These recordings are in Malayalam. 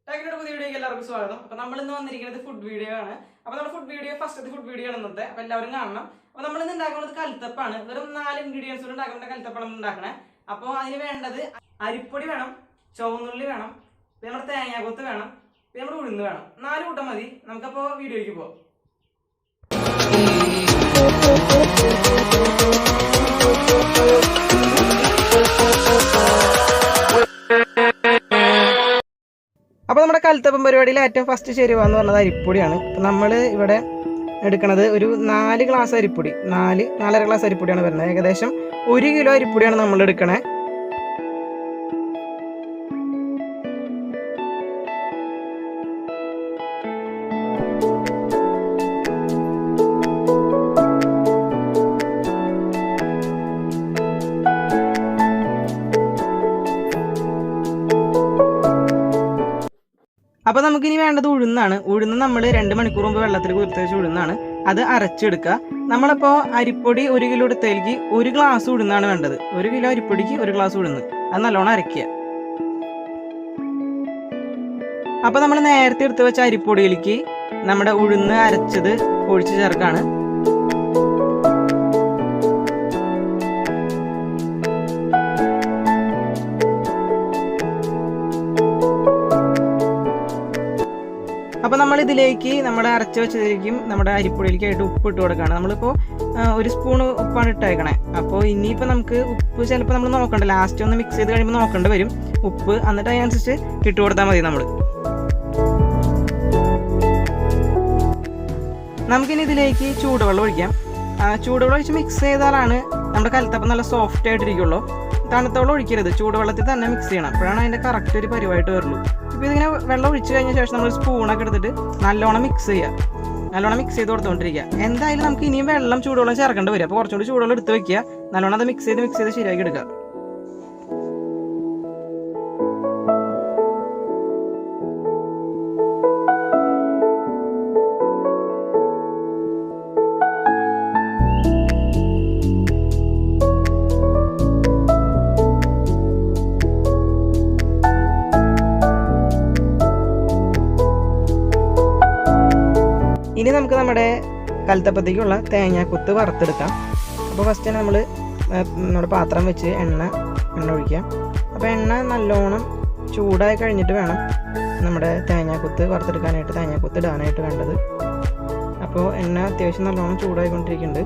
TechNeuvo പുതിയ വീഡിയോയ്ക്ക് എല്ലാവർക്കും സ്വാഗതം. അപ്പോൾ നമ്മൾ ഇന്ന് വന്നിരിക്കുന്നത് ഫുഡ് വീഡിയോ ആണ്. അപ്പോൾ നമ്മുടെ ഫുഡ് വീഡിയോ ഫസ്റ്റത്തെ ഫുഡ് വീഡിയോ ആണ് ഇന്നത്തെ. അപ്പോൾ എല്ലാവരും കാണണം. അപ്പോൾ നമ്മൾ ഇന്ന് ഉണ്ടാക്കുന്നത് കലത്തപ്പാണ്. വെറും 4 ഇൻഗ്രീഡിയൻസ് കൊണ്ട് ഉണ്ടാക്കുന്ന കലത്തപ്പാണ് നമ്മൾ ഉണ്ടാക്കണേ. അപ്പോൾ അതിന് വേണ്ടത് അരിപ്പൊടി വേണം, ചുവന്നുള്ളി വേണം, പിന്നെ നമ്മുടെ തേങ്ങാക്കൊത്ത് വേണം, പിന്നെ നമ്മുടെ ഉഴുന്ന് വേണം. 4 കൂട്ടം മതി. നമുക്കപ്പോൾ വീഡിയോയ്ക്ക് പോകാം. അപ്പോൾ നമ്മുടെ കലത്തപ്പം പരിപാടിയിൽ ഏറ്റവും ഫസ്റ്റ് ചേരുവയെന്ന് പറഞ്ഞത് അരിപ്പൊടിയാണ്. അപ്പോൾ നമ്മൾ ഇവിടെ എടുക്കുന്നത് ഒരു 4 ഗ്ലാസ് അരിപ്പൊടി, 4-4.5 ഗ്ലാസ് അരിപ്പൊടിയാണ് വരുന്നത്. ഏകദേശം 1 കിലോ അരിപ്പൊടിയാണ് നമ്മൾ എടുക്കണേ. അപ്പോൾ നമുക്കിനി വേണ്ടത് ഉഴുന്നാണ്. ഉഴുന്ന് നമ്മൾ 2 മണിക്കൂർ മുമ്പ് വെള്ളത്തിൽ കുതിർത്ത് വെച്ച ഉഴുന്നാണ്. അത് അരച്ചെടുക്കുക. നമ്മളപ്പോൾ അരിപ്പൊടി 1 കിലോ എടുത്തതിലേക്ക് 1 ഗ്ലാസ് ഉഴുന്നാണ് വേണ്ടത്. 1 കിലോ അരിപ്പൊടിക്ക് 1 ഗ്ലാസ് ഉഴുന്ന്. അത് നല്ലോണം അരയ്ക്കുക. അപ്പോൾ നമ്മൾ നേരത്തെ എടുത്ത് വെച്ച അരിപ്പൊടിയിലേക്ക് നമ്മുടെ ഉഴുന്ന് അരച്ചത് ഒഴിച്ച് ചേർക്കാണ്. അപ്പോൾ നമ്മൾ ഇതിലേക്ക് നമ്മുടെ അരച്ച് വെച്ചതിലേക്കും നമ്മുടെ അരിപ്പൊടിയിലേക്കായിട്ട് ഉപ്പ് ഇട്ട് കൊടുക്കുകയാണ്. നമ്മളിപ്പോൾ 1 സ്പൂൺ ഉപ്പാണ് ഇട്ടേക്കണേ. അപ്പോൾ ഇനിയിപ്പോൾ നമുക്ക് ഉപ്പ് ചിലപ്പോൾ നമ്മൾ നോക്കണ്ട, ലാസ്റ്റ് ഒന്ന് മിക്സ് ചെയ്ത് കഴിയുമ്പോൾ നോക്കേണ്ടി വരും ഉപ്പ്. എന്നിട്ട് അതിനനുസരിച്ച് ഇട്ട് കൊടുത്താൽ മതി. നമുക്കിനി ഇതിലേക്ക് ചൂടുവെള്ളം ഒഴിക്കാം. ചൂടുവെള്ളം ഒഴിച്ച് മിക്സ് ചെയ്താലാണ് നമ്മുടെ കലത്തപ്പം നല്ല സോഫ്റ്റ് ആയിട്ടിരിക്കുള്ളൂ. തണുത്ത വെള്ളം ഒഴിക്കരുത്, ചൂടുവെള്ളത്തിൽ തന്നെ മിക്സ് ചെയ്യണം. അപ്പോഴാണ് അതിൻ്റെ കറക്റ്റ് ഒരു പരിവായിട്ട് വരുള്ളൂ. ഇപ്പോൾ ഇതിങ്ങനെ വെള്ളം ഒഴിച്ച് കഴിഞ്ഞ ശേഷം നമ്മൾ സ്പൂണൊക്കെ എടുത്തിട്ട് നല്ലോണം മിക്സ് ചെയ്യുക. നല്ലോണം മിക്സ് ചെയ്ത് കൊടുത്തുകൊണ്ടിരിക്കുക. എന്തായാലും നമുക്ക് ഇനിയും വെള്ളം ചൂടുവെള്ളം ചേർക്കേണ്ടി വരും. അപ്പോൾ കുറച്ചുകൂടി ചൂടുവെള്ളം എടുത്ത് വെക്കുക. നല്ലോണം അത് മിക്സ് ചെയ്ത് ശരിയാക്കി എടുക്കുക. ഇനി നമുക്ക് നമ്മുടെ കലത്തപ്പത്തേക്കുള്ള തേങ്ങാക്കൊത്ത് വറുത്തെടുക്കാം. അപ്പോൾ ഫസ്റ്റ് തന്നെ നമ്മൾ നമ്മുടെ പാത്രം വെച്ച് എണ്ണ ഒഴിക്കാം. അപ്പോൾ എണ്ണ നല്ലോണം ചൂടായി കഴിഞ്ഞിട്ട് വേണം നമ്മുടെ തേങ്ങാക്കൊത്ത് വറുത്തെടുക്കാനായിട്ട്, തേങ്ങാക്കൊത്ത് ഇടാനായിട്ട് വേണ്ടത്. അപ്പോൾ എണ്ണ അത്യാവശ്യം നല്ലോണം ചൂടായിക്കൊണ്ടിരിക്കുന്നുണ്ട്.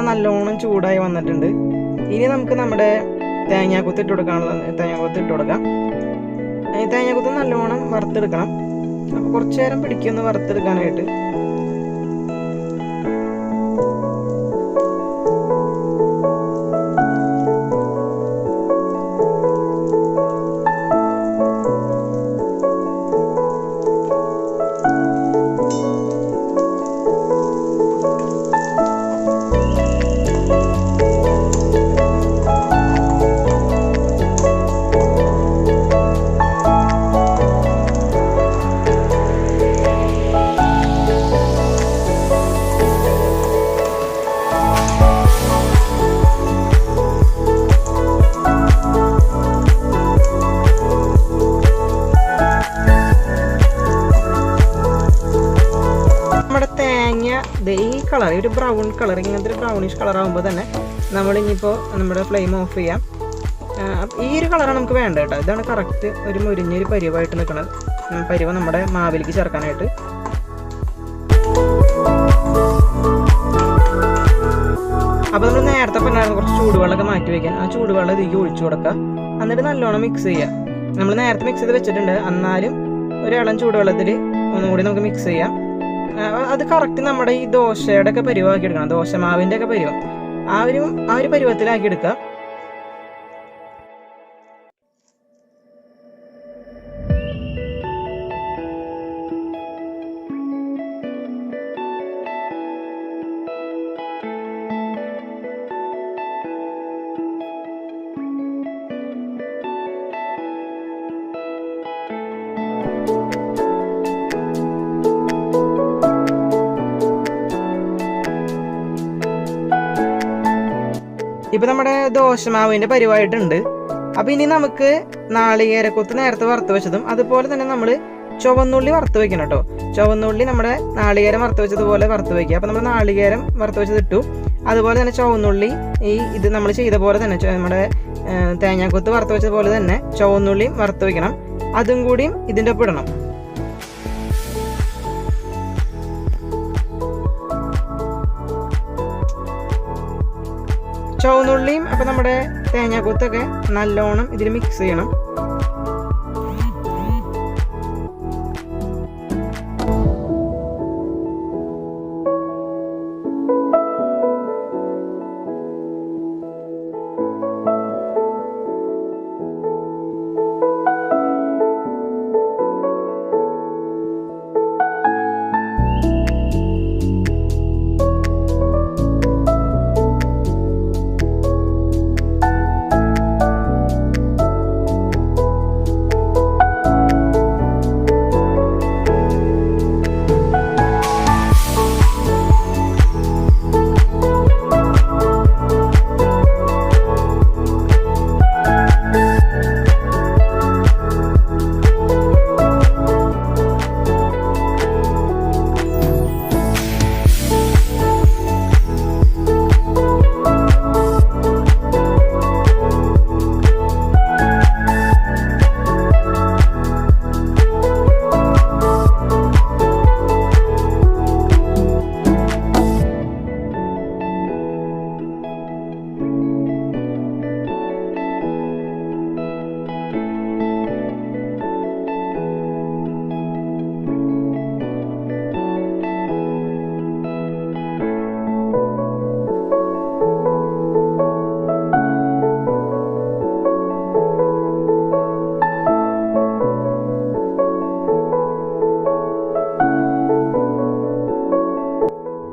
നല്ലോണം ചൂടായി വന്നിട്ടുണ്ട്. ഇനി നമുക്ക് നമ്മുടെ തേങ്ങാക്കൊത്ത് ഇട്ട് കൊടുക്കാം. ഈ തേങ്ങാക്കൊത്ത് നല്ലോണം വറുത്തെടുക്കണം. അപ്പോൾ കുറച്ച് നേരം പിടിക്കൊന്ന് വറുത്തെടുക്കാനായിട്ട്. ഈ കളർ, ഒരു ബ്രൗൺ കളർ, ഇങ്ങനത്തെ ഒരു ബ്രൗണിഷ് കളർ ആകുമ്പോൾ തന്നെ നമ്മളിനിപ്പോൾ നമ്മുടെ ഫ്ലെയിം ഓഫ് ചെയ്യാം. ഈ ഒരു കളറാണ് നമുക്ക് വേണ്ടത് കേട്ടോ. ഇതാണ് കറക്റ്റ് ഒരു മുരിഞ്ഞൊരു പരിവായിട്ട് നിൽക്കുന്നത്. പരിവ നമ്മുടെ മാവിലേക്ക് ചേർക്കാനായിട്ട്. അപ്പോൾ നമ്മൾ നേരത്തെ പറഞ്ഞായിരുന്നു കുറച്ച് ചൂടുവെള്ളമൊക്കെ മാറ്റി വയ്ക്കാൻ. ആ ചൂടുവെള്ളം ഇതിലേക്ക് ഒഴിച്ചു കൊടുക്കുക. എന്നിട്ട് നല്ലോണം മിക്സ് ചെയ്യുക. നമ്മൾ നേരത്തെ മിക്സ് ചെയ്ത് വെച്ചിട്ടുണ്ട്, എന്നാലും ഒരു ഇളം ചൂടുവെള്ളത്തിൽ ഒന്നുകൂടി നമുക്ക് മിക്സ് ചെയ്യാം. അത് കറക്റ്റ് നമ്മുടെ ഈ ദോശയുടെ ഒക്കെ പരിവാക്കി എടുക്കണം, ദോശമാവിൻ്റെ ഒക്കെ പരിവം. ആ ഒരു പരുവത്തിലാക്കി എടുക്കുക. ഇപ്പം നമ്മുടെ ദോശമാവിൻ്റെ പരിവായിട്ടുണ്ട്. അപ്പം ഇനി നമുക്ക് നാളികേരക്കൊത്ത് നേരത്തെ വറുത്ത് വെച്ചതും അതുപോലെ തന്നെ നമ്മൾ ചുവന്നുള്ളി വറുത്ത് വെക്കണം കേട്ടോ. ചുവന്നുള്ളി നമ്മുടെ നാളികേരം വറുത്ത് വെച്ചതുപോലെ വറുത്ത് വയ്ക്കുക. അപ്പം നമ്മൾ നാളികേരം വറുത്ത് വെച്ചത് ഇട്ടു. അതുപോലെ തന്നെ ചുവന്നുള്ളി ഇത് നമ്മൾ ചെയ്ത പോലെ തന്നെ നമ്മുടെ തേങ്ങാക്കൊത്ത് വറുത്ത് വെച്ചതുപോലെ തന്നെ ചുവന്നുള്ളിയും വറുത്ത് വയ്ക്കണം. അതും കൂടിയും ഇതിൻ്റെ ഒപ്പം ഇടണം. ചുവന്നുള്ളിയും അപ്പം നമ്മുടെ തേങ്ങാക്കൊത്തൊക്കെ നല്ലോണം ഇതിൽ മിക്സ് ചെയ്യണം.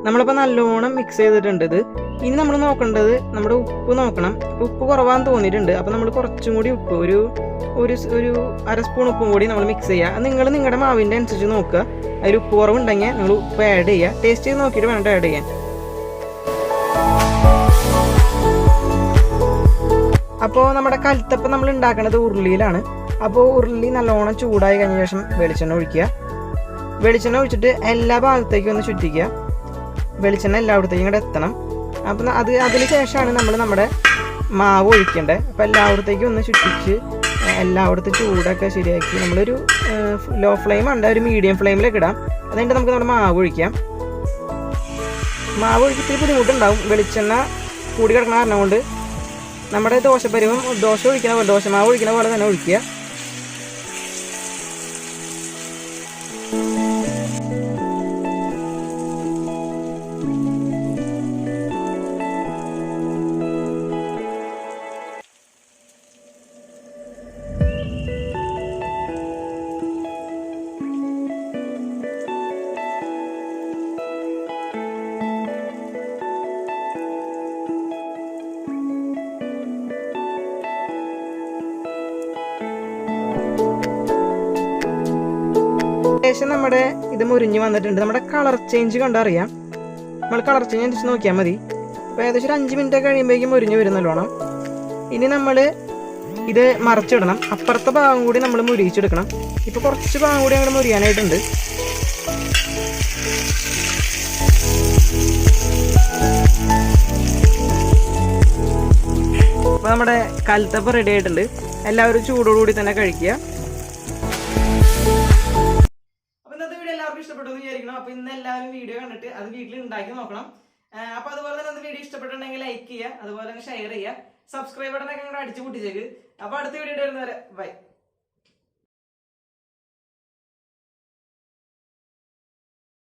നമ്മളിപ്പോൾ നല്ലോണം മിക്സ് ചെയ്തിട്ടുണ്ട് ഇത്. ഇനി നമ്മൾ നോക്കേണ്ടത് നമ്മുടെ ഉപ്പ് നോക്കണം. ഉപ്പ് കുറവാന്ന് തോന്നിയിട്ടുണ്ട്. അപ്പോൾ നമ്മൾ കുറച്ചും കൂടി ഉപ്പ് ഒരു അര സ്പൂൺ ഉപ്പും കൂടി നമ്മൾ മിക്സ് ചെയ്യുക. നിങ്ങൾ നിങ്ങളുടെ മാവിൻ്റെ അനുസരിച്ച് നോക്കുക. അതിൽ ഉപ്പ് കുറവുണ്ടെങ്കിൽ നിങ്ങൾ ഉപ്പ് ആഡ് ചെയ്യുക. ടേസ്റ്റ് ചെയ്ത് നോക്കിയിട്ട് വേണ്ട ആഡ് ചെയ്യാൻ. അപ്പോൾ നമ്മുടെ കലത്തപ്പം നമ്മൾ ഉണ്ടാക്കുന്നത് ഉരുളിയിലാണ്. അപ്പോൾ ഉരുളി നല്ലോണം ചൂടായി കഴിഞ്ഞ ശേഷം വെളിച്ചെണ്ണ ഒഴിക്കുക. വെളിച്ചെണ്ണ ഒഴിച്ചിട്ട് എല്ലാ ഭാഗത്തേക്കും ഒന്ന് ചുറ്റിക്കുക. വെളിച്ചെണ്ണ എല്ലായിടത്തേക്കും ഇങ്ങോട്ട് എത്തണം. അപ്പം അതിന് ശേഷമാണ് നമ്മൾ നമ്മുടെ മാവ് ഒഴിക്കേണ്ടത്. അപ്പോൾ എല്ലായിടത്തേക്കും ഒന്ന് ചുറ്റിച്ച് എല്ലായിടത്തും ചൂടൊക്കെ ശരിയാക്കി നമ്മളൊരു ലോ ഫ്ലെയിം ഉണ്ട്, ഒരു മീഡിയം ഫ്ലെയിമിലേക്ക് ഇടാം. അതുകഴിഞ്ഞിട്ട് നമുക്ക് നമ്മുടെ മാവ് ഒഴിക്കാം. മാവ് ഒഴിച്ചിട്ട് ബുദ്ധിമുട്ടുണ്ടാവും. വെളിച്ചെണ്ണ കൂടി കിടക്കുന്ന കാരണം കൊണ്ട് നമ്മുടെ ദോശമാവ് ഒഴിക്കുന്ന പോലെ തന്നെ ഒഴിക്കുക. ശേഷം നമ്മുടെ ഇത് മുരിഞ്ഞ് വന്നിട്ടുണ്ട്. നമ്മുടെ കളർ ചേഞ്ച് കണ്ടറിയാം. നമ്മൾ കളർ ചേഞ്ച് അനുസരിച്ച് നോക്കിയാൽ മതി. അപ്പോൾ ഏകദേശം ഒരു 5 മിനിറ്റ് കഴിയുമ്പോഴേക്കും മുരിഞ്ഞ് വരുന്നല്ലോണം. ഇനി നമ്മൾ ഇത് മറച്ചിടണം. അപ്പുറത്തെ ഭാഗം കൂടി നമ്മൾ മുരിയിച്ചെടുക്കണം. ഇപ്പോൾ കുറച്ച് ഭാഗം കൂടി അങ്ങോട്ട് മുരിയാനായിട്ടുണ്ട്. അപ്പോൾ നമ്മുടെ കലത്തപ്പം റെഡി ആയിട്ടുണ്ട്. എല്ലാവരും ചൂടോടുകൂടി തന്നെ കഴിക്കുക. ഇഷ്ടപ്പെട്ടെന്ന് വിചാരിക്കണം. അപ്പൊ ഇന്ന് എല്ലാവരും വീഡിയോ കണ്ടിട്ട് അത് വീട്ടിൽ ഉണ്ടാക്കി നോക്കണം. അപ്പൊ അതുപോലെ തന്നെ വീഡിയോ ഇഷ്ടപ്പെട്ടുണ്ടെങ്കിൽ ലൈക്ക് ചെയ്യുക, അതുപോലെ തന്നെ ഷെയർ ചെയ്യുക, സബ്സ്ക്രൈബ് ബട്ടനൊക്കെ അടിച്ചു പൊട്ടിച്ചേക്ക്. അപ്പൊ അടുത്ത വീഡിയോ വരുന്നവരെ ബൈ.